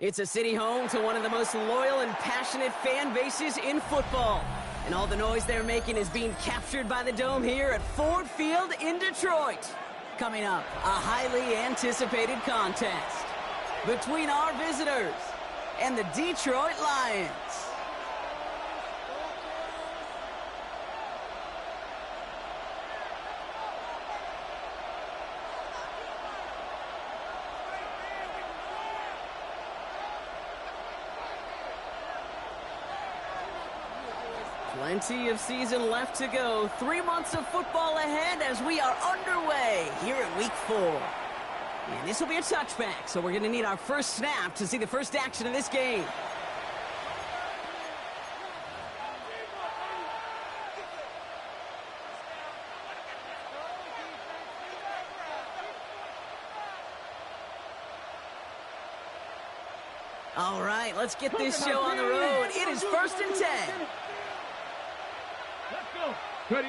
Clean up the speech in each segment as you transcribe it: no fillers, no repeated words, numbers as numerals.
It's a city home to one of the most loyal and passionate fan bases in football. And all the noise they're making is being captured by the Dome here at Ford Field in Detroit. Coming up, a highly anticipated contest between our visitors and the Detroit Lions. Plenty of season left to go. 3 months of football ahead as we are underway here at Week 4. And this will be a touchback, so we're going to need our first snap to see the first action of this game. All right, let's get this show on the road. It is 1st and 10. Ready.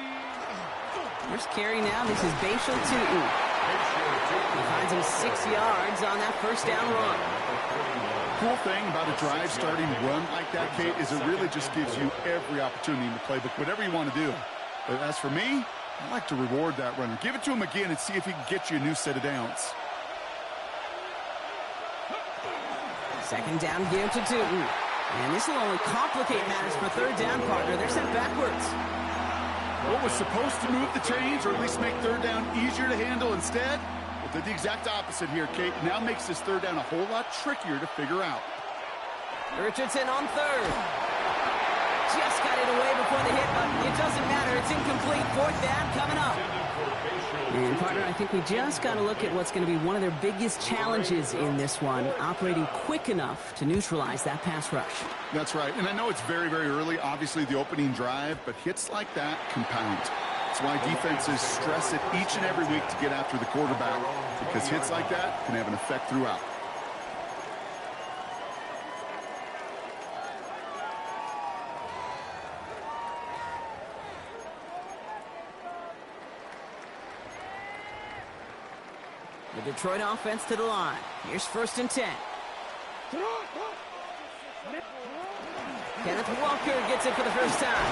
First carry now. This is Bashal Tootin. He finds him 6 yards on that first down run. Cool thing about a drive starting run like that, Kate, is it really just gives you every opportunity in the playbook, whatever you want to do. But as for me, I like to reward that runner. Give it to him again and see if he can get you a new set of downs. Second down give to Tootin. And this will only complicate matters for third down, partner. They're sent backwards. What was supposed to move the chains, or at least make third down easier to handle instead? Well, did the exact opposite here, Kate. Now makes this third down a whole lot trickier to figure out. Richardson on third. Just got it away before the hit, but it doesn't matter. It's incomplete. Fourth down coming up. And, partner, I think we just got to look at what's going to be one of their biggest challenges in this one, operating quick enough to neutralize that pass rush. That's right. And I know it's very, very early, obviously, the opening drive, but hits like that compound. That's why defenses stress it each and every week to get after the quarterback, because hits like that can have an effect throughout. The Detroit offense to the line. Here's 1st and 10. Kenneth Walker gets it for the first time.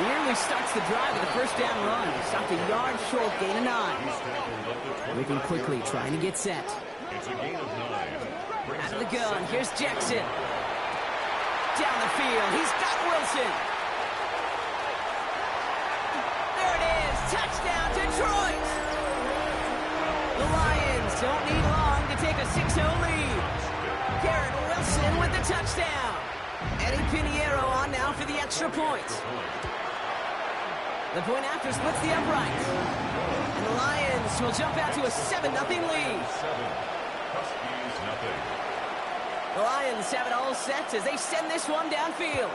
Nearly starts the drive with a first down run. Stopped a yard short, gain of 9. Moving quickly, trying to get set. Out of the gun, here's Jackson. Down the field, he's got Wilson. There it is, touchdown Detroit! The Lions don't need long to take a 6-0 lead. Garrett Wilson with the touchdown. Eddie Pinheiro on now for the extra point. The point after splits the uprights. And the Lions will jump out to a 7-0 lead. Huskies, nothing. The Lions have it all set as they send this one downfield.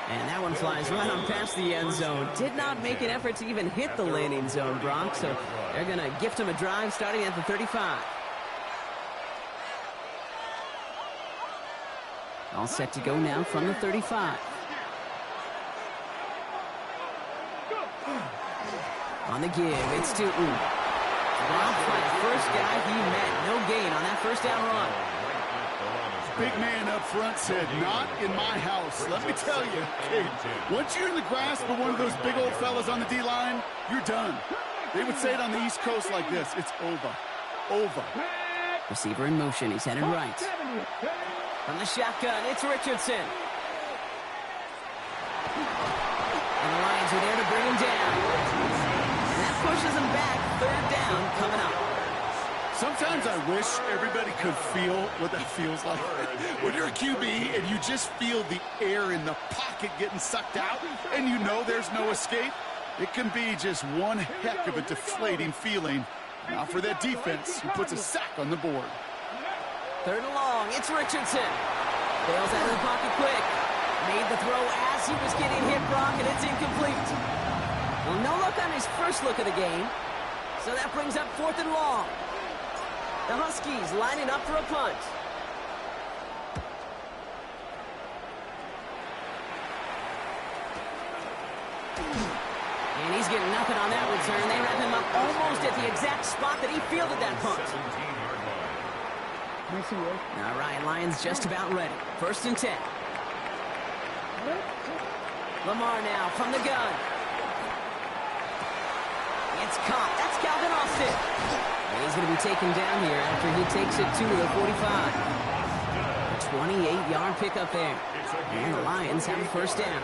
And that one flies right on past the end zone. Did not make an effort to even hit the landing zone, Brock. So they're going to gift him a drive starting at the 35. All set to go now from the 35. On the give, it's Tootin. Dropped by the first guy he met. No gain on that first down run. Big man up front said, not in my house. Let me tell you, Kate, once you're in the grasp of one of those big old fellas on the D-line, you're done. They would say it on the East Coast like this. It's over. Over. Receiver in motion. He's headed right. From the shotgun, it's Richardson. And the Lions are there to bring him down. And that pushes him back. Third down coming up. Sometimes I wish everybody could feel what that feels like. When you're a QB and you just feel the air in the pocket getting sucked out and you know there's no escape, it can be just one heck of a deflating feeling. Now for that defense who puts a sack on the board. Third and long, it's Richardson. Bails out of the pocket quick. Made the throw as he was getting hit, Brock, and it's incomplete. Well, no luck on his first look of the game. So that brings up 4th and long. The Huskies lining up for a punt. And he's getting nothing on that return. They wrap him up almost at the exact spot that he fielded that punt. All right, Lions just about ready. 1st and 10. Lamar now from the gun. It's caught. That's Calvin Austin. And he's going to be taken down here after he takes it to the 45. A 28-yard pickup there. And the Lions have a 1st down.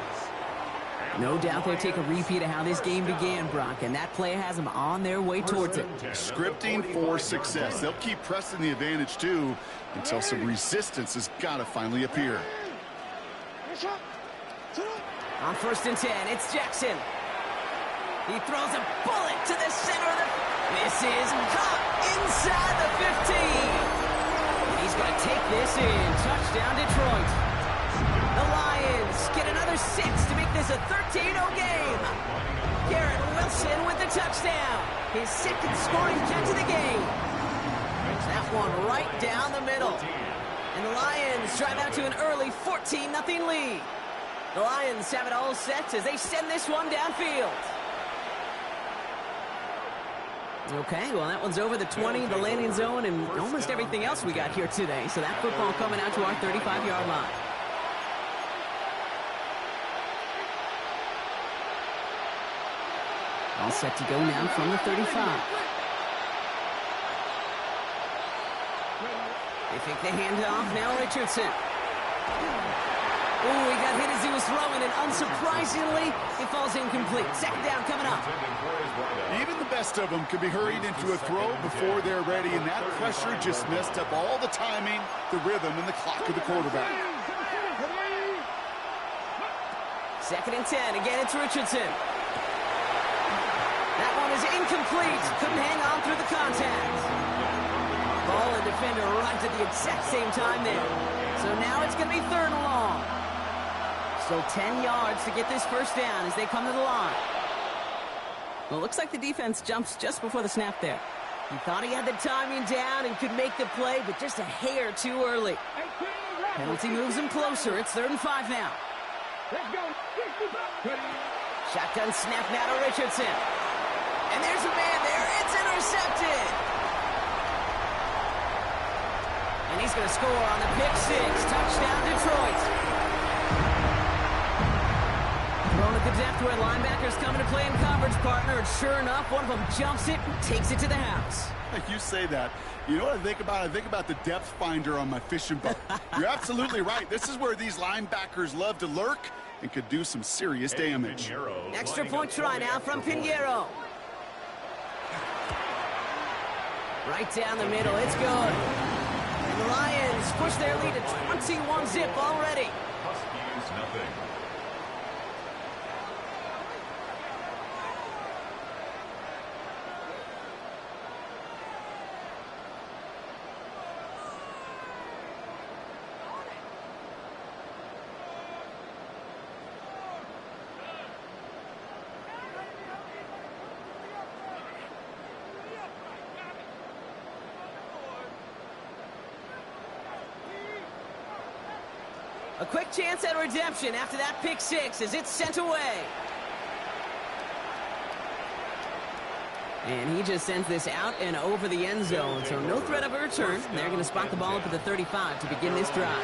No doubt they'll take a repeat of how this game began, Brock, and that play has them on their way towards it. Scripting for success. They'll keep pressing the advantage, too, until some resistance has got to finally appear. On 1st and 10, it's Jackson. He throws a bullet to the center of the... This is caught inside the 15. And he's going to take this in. Touchdown, Detroit. The Lions get another 6 to make this a 13-0 game. Garrett Wilson with the touchdown. His 2nd scoring catch of the game. That one right down the middle. And the Lions drive out to an early 14-0 lead. The Lions have it all set as they send this one downfield. Okay, well, that one's over the 20, the landing zone, and almost everything else we got here today. So that football coming out to our 35-yard line. All set to go now from the 35. They fake the handoff. Now Richardson. Oh, he got hit as he was throwing, and unsurprisingly, it falls incomplete. 2nd down coming up. Even the best of them could be hurried into a throw before they're ready, and that pressure just messed up all the timing, the rhythm, and the clock of the quarterback. 2nd and 10. Again, it's Richardson. That one is incomplete. Couldn't hang on through the contact. Ball and defender arrived at the exact same time there. So now it's going to be 3rd and long. Still 10 yards to get this 1st down as they come to the line. Well, it looks like the defense jumps just before the snap there. He thought he had the timing down and could make the play, but just a hair too early. Penalty moves him closer. It's 3rd and 5 now. Shotgun snap now to Richardson. And there's a man there. It's intercepted. And he's going to score on the pick 6. Touchdown, Detroit. Thrown at the depth where linebackers coming to play in coverage, partner. And sure enough, one of them jumps it and takes it to the house. You say that. You know what I think about? I think about the depth finder on my fishing boat. You're absolutely right. This is where these linebackers love to lurk and could do some serious damage. Extra point try now from Pinheiro. Right down the middle. It's good. And the Lions push their lead to 21-zip already. Huskies, nothing. A quick chance at redemption after that pick 6 as it's sent away. And he just sends this out and over the end zone, so no threat of a return. They're going to spot the ball up at the 35 to begin this drive.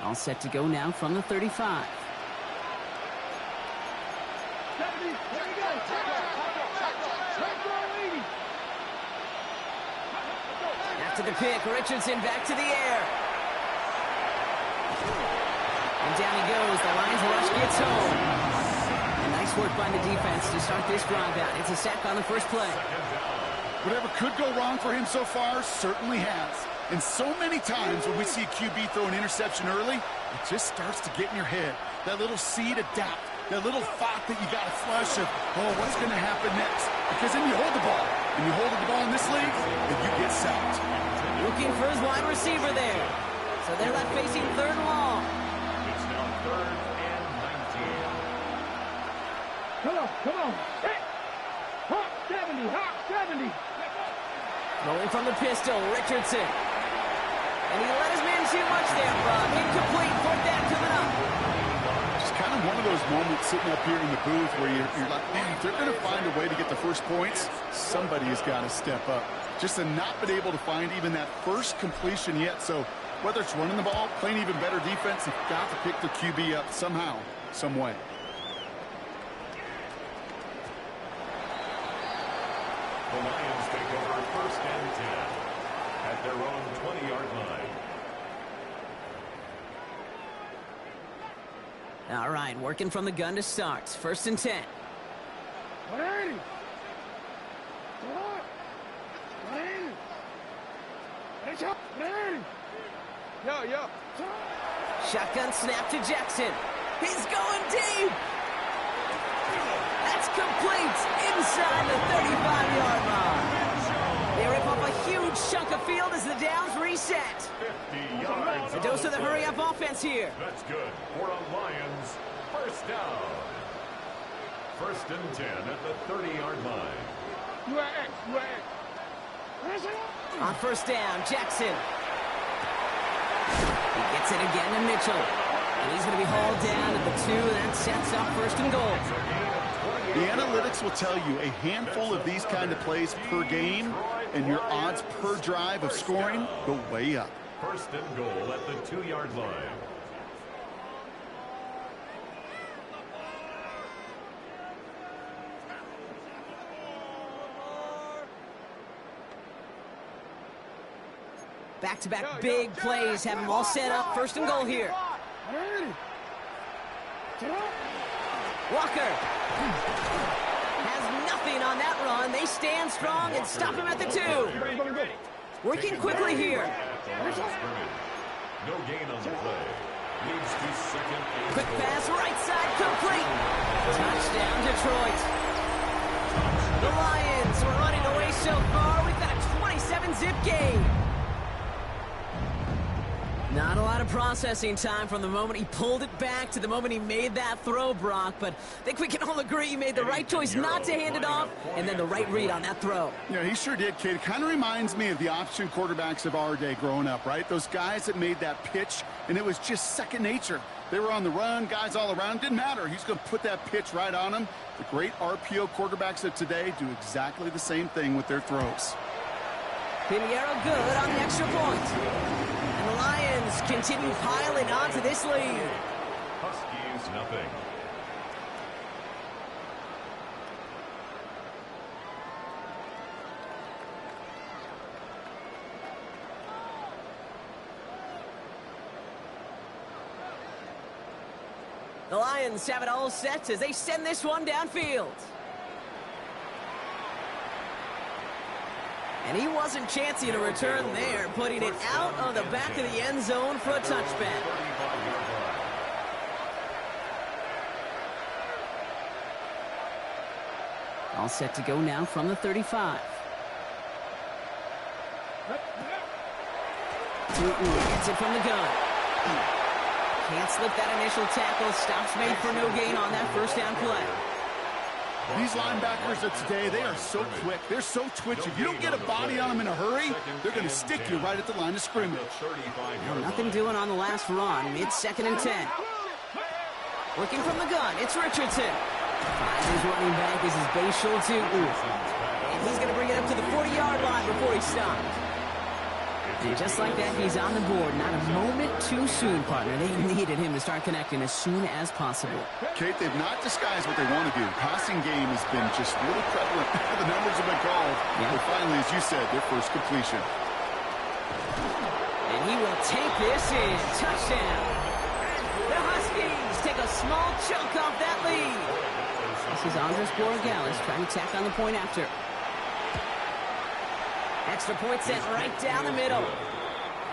All set to go now from the 35. After the pick, Richardson back to the air. And down he goes. The Lions rush gets home. And nice work by the defense to start this drive out. It's a sack on the first play. Whatever could go wrong for him so far certainly has. And so many times when we see a QB throw an interception early, it just starts to get in your head. That little seed of doubt. That little thought that you got to flush of, oh, what's going to happen next? Because then you hold the ball. And you hold the ball in this league, and you get sacked. Looking for his wide receiver there. So they're left facing 3rd and long. It's now 3rd and 19. Come on. Hey. 70, hot 70. Throwing from the pistol, Richardson. And he let his man too much there, Bob. Incomplete, fourth down coming up. Just kind of one of those moments sitting up here in the booth where you're like, man, if they're going to find a way to get the first points, somebody has got to step up. Just to not been able to find even that first completion yet. So whether it's running the ball, playing even better defense, they've got to pick their QB up somehow, some way. The Lions take over first and 10 at their own 20-yard line. All right, working from the gun to start. First and 10. 180. What? 180. Hey, Chuck, 180. Yo. Shotgun snap to Jackson. He's going deep. That's complete inside the 35-yard line. They rip off a huge chunk of field as the downs reset. 50 yards. A dose of the hurry-up offense here. That's good for a Lions first down. First and 10 at the 30-yard line. You are X. On first down, Jackson. He gets it again to Mitchell. And he's going to be hauled down at the 2, and that sets up first and goal. The analytics will tell you a handful of these kind of plays per game, and your odds per drive of scoring go way up. First and goal at the 2-yard line. Back-to-back big plays have them all set up. First and goal here. Walker has nothing on that run. They stand strong and stop him at the 2. Working quickly here. No gain on the play. Leads to second and Quick goal. pass, right side, complete. Touchdown, Detroit. The Lions were running away so far. We've got a 27-zip game. Not a lot of processing time from the moment he pulled it back to the moment he made that throw, Brock. But I think we can all agree he made the right choice not to hand it off, and then the right read on that throw. Yeah, he sure did, kid. It kind of reminds me of the option quarterbacks of our day growing up, right? Those guys that made that pitch, and it was just second nature. They were on the run, guys all around. Didn't matter. He's going to put that pitch right on him. The great RPO quarterbacks of today do exactly the same thing with their throws. Pinheiro good on the extra point. And the Lions continue piling onto this lead. Huskies nothing. The Lions have it all set as they send this one downfield. And he wasn't chancing a return there, putting it out of the back of the end zone for a touchback. All set to go now from the 35. Gets it from the gun. Can't slip that initial tackle. Stops made for no gain on that first down play. These linebackers of today, they are so quick. They're so twitchy. If you don't get a body on them in a hurry, they're going to stick you right at the line of scrimmage. Well, nothing doing on the last run. It's second and 10. Working from the gun, it's Richardson. Finds his running back as his base shoulder to and he's going to bring it up to the 40-yard line before he stops. And just like that, he's on the board. Not a moment too soon, partner. They needed him to start connecting as soon as possible. Kate, they've not disguised what they want to do. Passing game has been just really prevalent. The numbers have been called. Yeah. But finally, as you said, their first completion. And he will take this in. Touchdown. The Huskies take a small chunk off that lead. This is Andres Borregales trying to tack on the point after. Extra point sent right down the middle.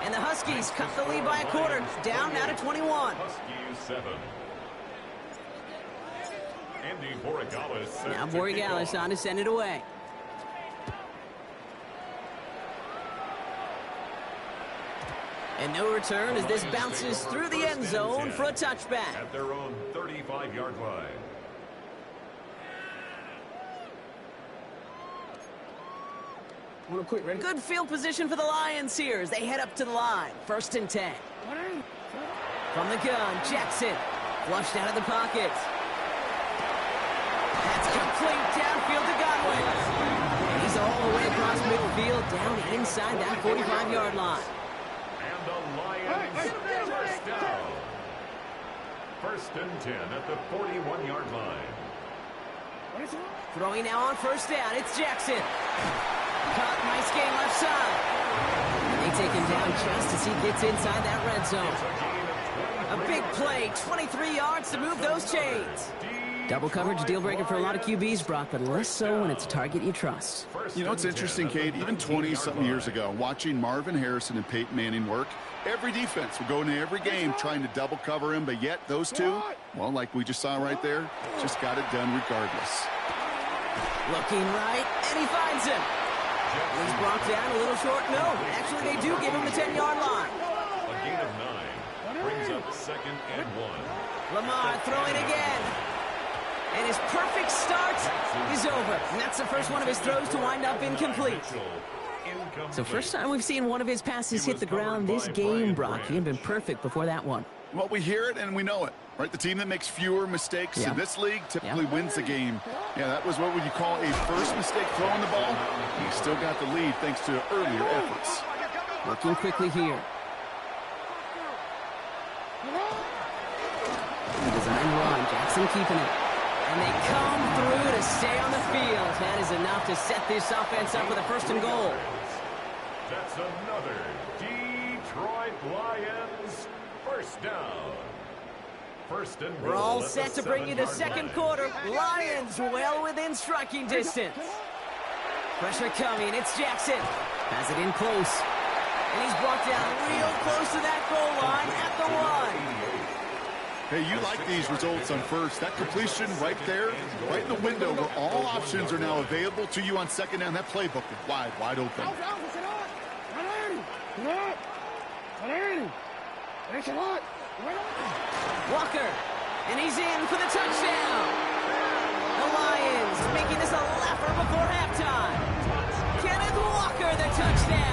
And the Huskies cut the lead by a quarter. Down now to 21. Huskies 7. Andy Borregales set Now to Borregales kick off. on to send it away. And no return as this bounces through the end zone for a touchback. At their own 35-yard line. Good field position for the Lions here as they head up to the line. 1st and 10. From the gun, Jackson. Flushed out of the pocket. That's complete downfield to Godwin. And he's all the way across midfield, down inside that 45-yard line. And the Lions first down. 1st and 10 at the 41-yard line. Throwing now on 1st down, it's Jackson. Caught, nice game left side. They take him down just as he gets inside that red zone. A big play, 23 yards to move those chains. Double coverage, deal breaker for a lot of QBs, Brock, but less so when it's a target you trust. You know, it's interesting, Kate, even 20-something years ago, watching Marvin Harrison and Peyton Manning work, every defense would go into every game trying to double cover him, but yet those two, well, like we just saw right there, just got it done regardless. Looking right, and he finds him. He's brought down a little short. No, actually they do give him the 10-yard line. A gain of 9 brings up 2nd and 1. Lamar throwing again. And his perfect start is over. And that's the first one of his throws to wind up incomplete. So first time we've seen one of his passes hit the ground this game, Brock. He had been perfect before that one. Well, we hear it and we know it, right? The team that makes fewer mistakes in this league typically wins the game. Yeah, that was what would you call a first mistake throwing the ball. He still got the lead thanks to earlier efforts. Working quickly here. Design run, Jackson keeping it. And they come through to stay on the field. That is enough to set this offense up with a 1st and goal. That's another Detroit Lions 1st down. 1st and goal. We're all set to bring you the 2nd quarter. Lions well within striking distance. Pressure coming. It's Jackson. Has it in close. And he's brought down real close to that goal line at the 1. Hey, you like these results on 1st. That completion right there, right in the window where all options are now available to you on 2nd down. That playbook is wide open. Walker, and he's in for the touchdown. The Lions making this a laugher before halftime. Kenneth Walker, the touchdown.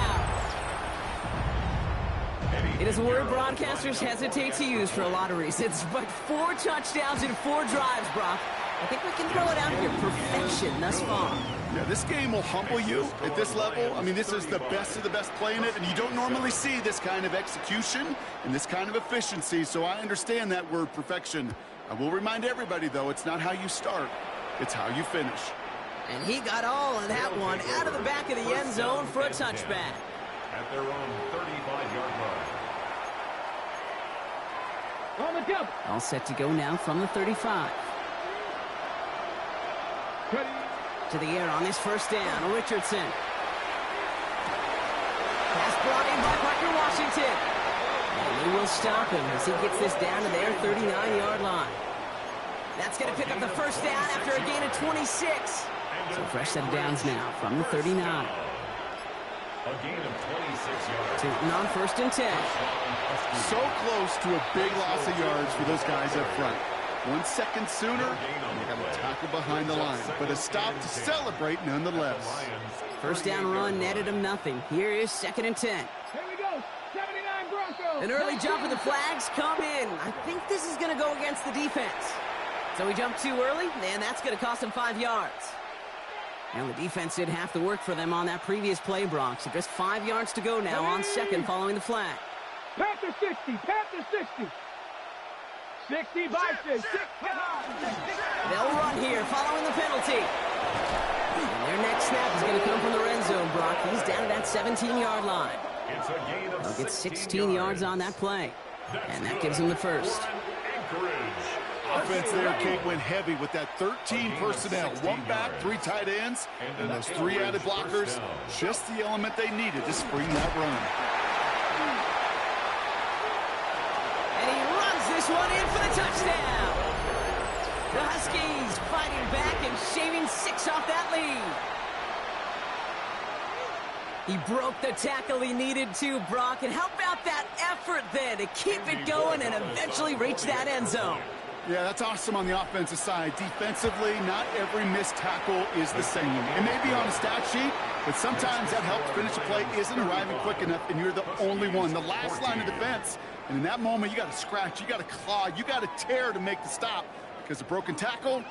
It is a word broadcasters hesitate to use for a lot of reasons, but 4 touchdowns in 4 drives, Brock. I think we can throw it out here. Perfection thus far. Yeah, this game will humble you at this level. I mean, this is the best of the best playing it, and you don't normally see this kind of execution and this kind of efficiency, so I understand that word perfection. I will remind everybody, though, it's not how you start, it's how you finish. And he got all of that one out of the back of the end zone for a touchback. At their own 35-yard line. All set to go now from the 35. To the air on this 1st down, Richardson. Pass brought in by Parker Washington. And they will stop him as he gets this down to their 39-yard line. That's going to pick up the 1st down after a gain of 26. So fresh set of downs now from the 39. A gain of 26 yards. Tootin on 1st and 10. So close to a big loss of yards for those guys up front. 1 second sooner, and they got a tackle behind the line. But a stop to celebrate nonetheless. 1st down run netted him nothing. Here is 2nd and 10. Here we go. 79 Broncos. An early jump and the flags come in. I think this is going to go against the defense. So he jumped too early, and that's going to cost him 5 yards. And the defense did half the work for them on that previous play, Brock. So just 5 yards to go now on 2nd following the flag. Panther 60. Panther 60. 60 Vikings. They'll run here following the penalty. And their next snap is going to come from the red zone, Brock. He's down to that 17-yard line. They'll get 16 yards on that play. And that gives him the 1st. Offense there, Kate, went heavy with that 13 personnel. 1 back, 3 tight ends, and those 3 added blockers. Just the element they needed to spring that run. And he runs this one in for the touchdown. The Huskies fighting back and shaving 6 off that lead. He broke the tackle he needed to, Brock. And how about that effort then to keep it going and eventually reach that end zone? Yeah, that's awesome on the offensive side. Defensively, not every missed tackle is the same. It may be on a stat sheet, but sometimes that helps finish a play isn't arriving quick enough, and you're the only one. The last line of defense. And in that moment, you got to scratch, you got to claw, you got to tear to make the stop. Because a broken tackle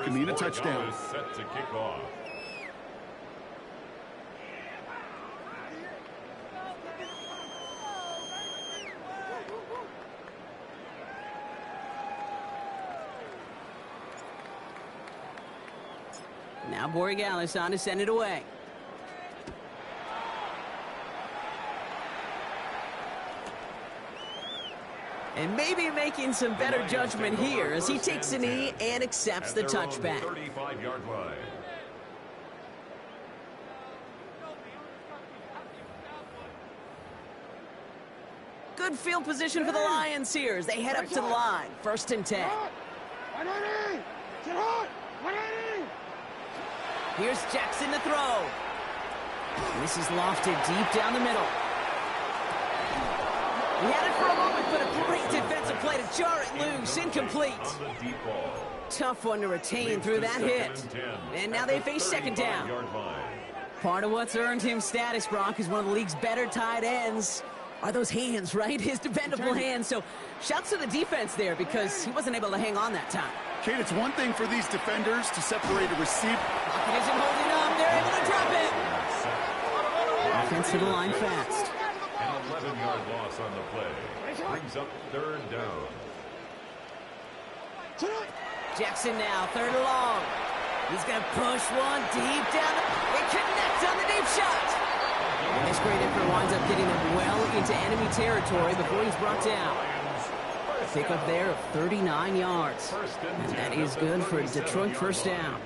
can mean a touchdown. Set to kick off. Now Borregales on to send it away. And maybe making some better judgment here as he takes a knee and accepts the touchback. 35-yard line. Good field position for the Lions here as they head up to the line. 1st and 10. Here's Jackson to throw. And this is lofted deep down the middle. He had it for a moment, but a great defensive play to jar it loose. Incomplete. Tough one to retain through that hit. And now they face 2nd down. Part of what's earned him status, Brock, is one of the league's better tight ends. Are those hands, right? His dependable hands. So shouts to the defense there because he wasn't able to hang on that time. Kate, it's one thing for these defenders to separate a receiver. Pocket isn't holding up. They're able to drop it. Offense to the line fast. An 11-yard loss on the play. Brings up 3rd down. Jackson now, 3rd and long. He's going to push one deep down. It connects on the deep shot. And this great effort winds up getting him well into enemy territory before he's brought down. Pick up there of 39 yards. And that is good for a Detroit 1st down.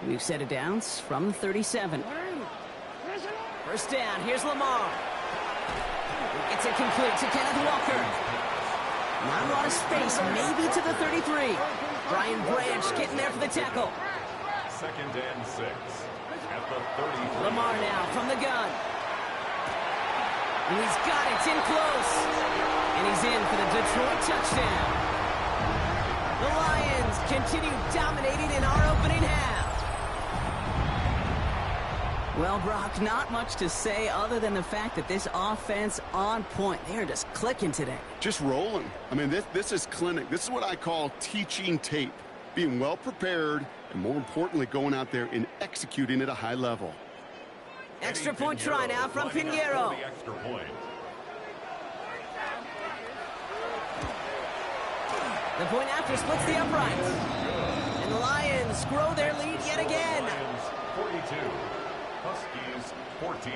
We've set it down from the 37. 1st down, here's Lamar. It's it complete to Kenneth Walker. Not a lot of space, maybe to the 33. Brian Branch getting there for the tackle. 2nd and 6 at the 33. Lamar now from the gun. And he's got it, it's in close. And he's in for the Detroit touchdown. The Lions continue dominating in our opening half. Well, Brock, not much to say other than the fact that this offense on point. They're just clicking today. Just rolling. I mean, this is clinic. This is what I call teaching tape. Being well prepared, and more importantly, going out there and executing at a high level. Extra point try now from Pinheiro. The point after splits the uprights. And the Lions grow their lead yet again. Lions 42, Huskies 14.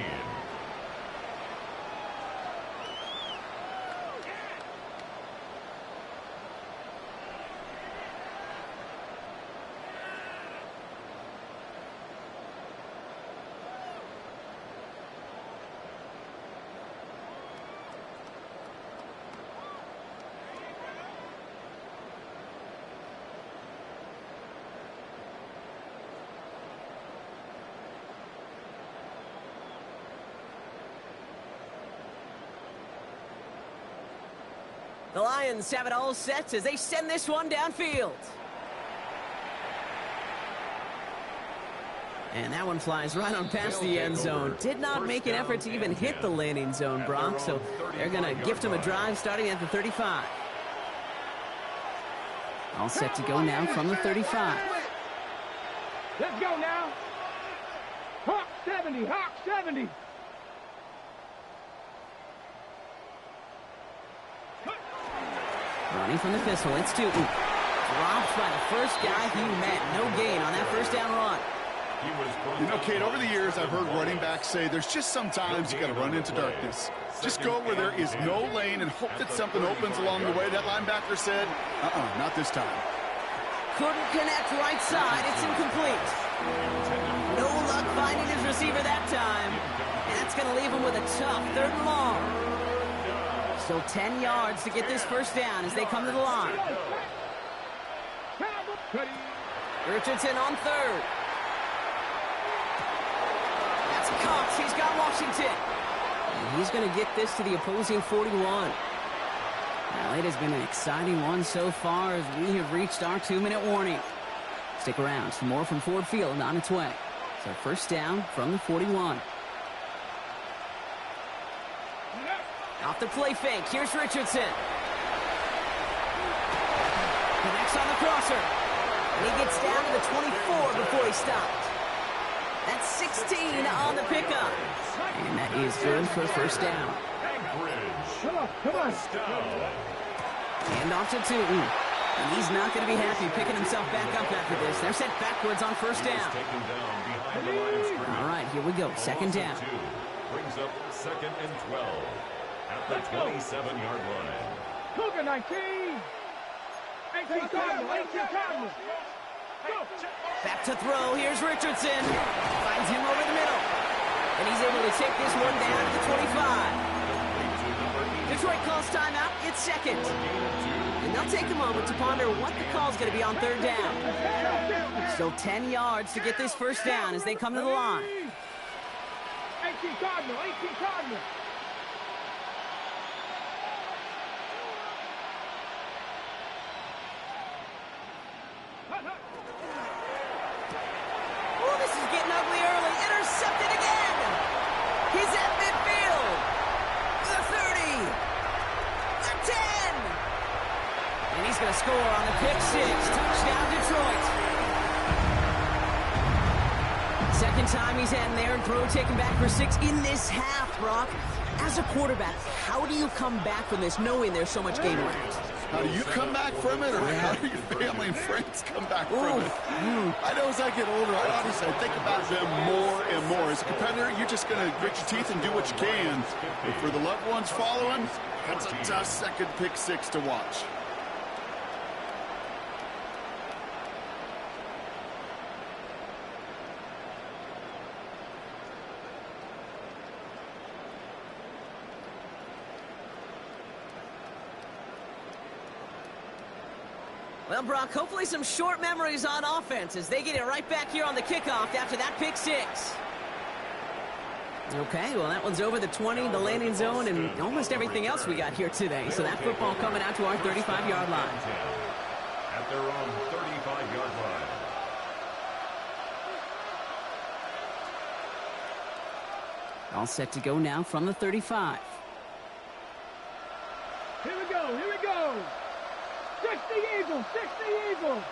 The Lions have it all set as they send this one downfield. And that one flies right on past the end zone. Did not make an effort to even hit the landing zone, Brock, so they're going to gift him a drive starting at the 35. All set to go now from the 35. Let's go now. Hawk 70, Hawk 70. Running from the pistol, it's Tootin. Dropped by the first guy he met. No gain on that 1st down run. You know, Kate, over the years, I've heard running backs say there's just sometimes you got to run into darkness. Just go where there is no lane and hope that something opens along the way. That linebacker said, not this time. Couldn't connect right side. It's incomplete. No luck finding his receiver that time. And that's going to leave him with a tough 3rd and long. So 10 yards to get this 1st down as they come to the line. Richardson on 3rd. That's Cox. He's got Washington. And he's going to get this to the opposing 41. Well, it has been an exciting one so far as we have reached our 2-minute warning. Stick around. Some more from Ford Field on its way. So first down from the 41. Off the play fake. Here's Richardson. Connects on the crosser. And he gets down to the 24 before he stopped. That's 16 on the pickup. And that is good for first down. Come on. And off to Tootin. And he's not going to be happy picking himself back up after this. They're sent backwards on first down. All right, here we go. Second down. Brings up second and 12 at the 27-yard line. Cougar 19. 18 Cardinal. Back to throw. Here's Richardson. Finds him over the middle. And he's able to take this one down to the 25. Detroit calls timeout. It's second. And they'll take a moment to ponder what the call's going to be on third down. Still 10 yards to get this first down as they come to the line. 18 Cardinal. Oh, this is getting ugly early. Intercepted again. He's at midfield. The 30. The 10. And he's going to score on the pick six. Touchdown, Detroit. Second time he's had there and throw taken back for 6 in this half, Brock. As a quarterback, how do you come back from this knowing there's so much game left? How do you come back from it, or how do your family and friends come back from it? I know as I get older, I think about them more and more. As a competitor, you're just going to grit your teeth and do what you can. But for the loved ones following, that's a tough second pick six to watch. Well, Brock, hopefully some short memories on offense as they get it right back here on the kickoff after that pick six. Okay, well, that one's over the 20, the landing zone, and almost everything else we got here today. So that football coming out to our 35-yard line. At their own 35-yard line. All set to go now from the 35. Here we go. 60 Eagles.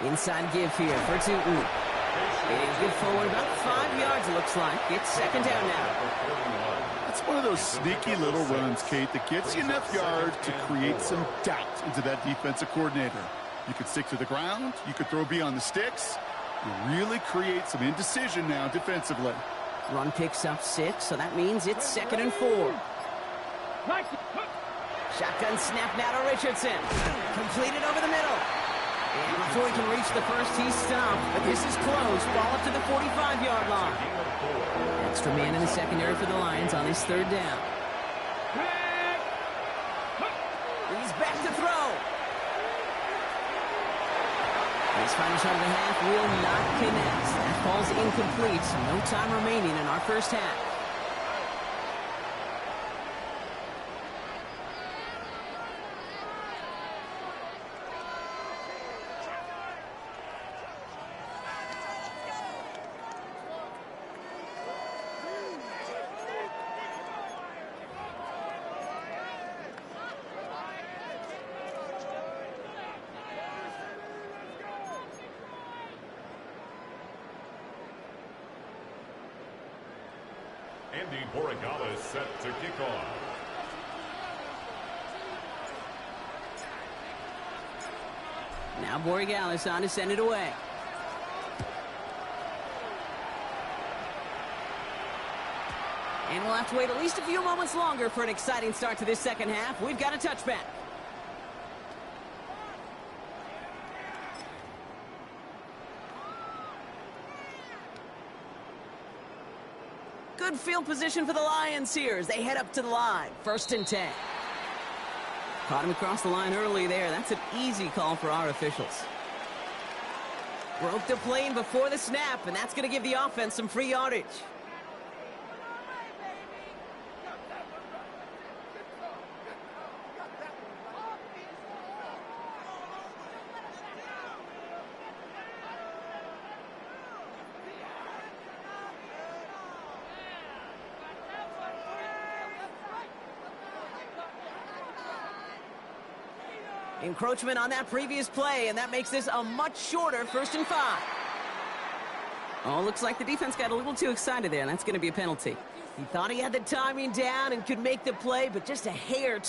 Inside give here for Tootin. He's good forward about 5 yards, it looks like. It's second down now. It's one of those sneaky little runs, Kate, that gets you enough yards to create some doubt into that defensive coordinator. You could stick to the ground. You could throw beyond the sticks. You really create some indecision now defensively. Run picks up 6, so that means it's second and 4. Shotgun snap now to Richardson. Completed over the middle. And before he can reach the first, he's stopped. But this is close. Ball up to the 45-yard line. Extra man in the secondary for the Lions on his third down. He's back to throw. His final shot of the half will not connect. That ball's incomplete. No time remaining in our first half. Andy Borregales set to kick off. Now Borregales on to send it away. And we'll have to wait at least a few moments longer for an exciting start to this second half. We've got a touchback. Good field position for the Lions here as they head up to the line. First and 10. Caught him across the line early there. That's an easy call for our officials. Broke the plane before the snap, and that's going to give the offense some free yardage. Encroachment on that previous play, and that makes this a much shorter 1st and 5. Oh, looks like the defense got a little too excited there, and that's going to be a penalty. He thought he had the timing down and could make the play, but just a hair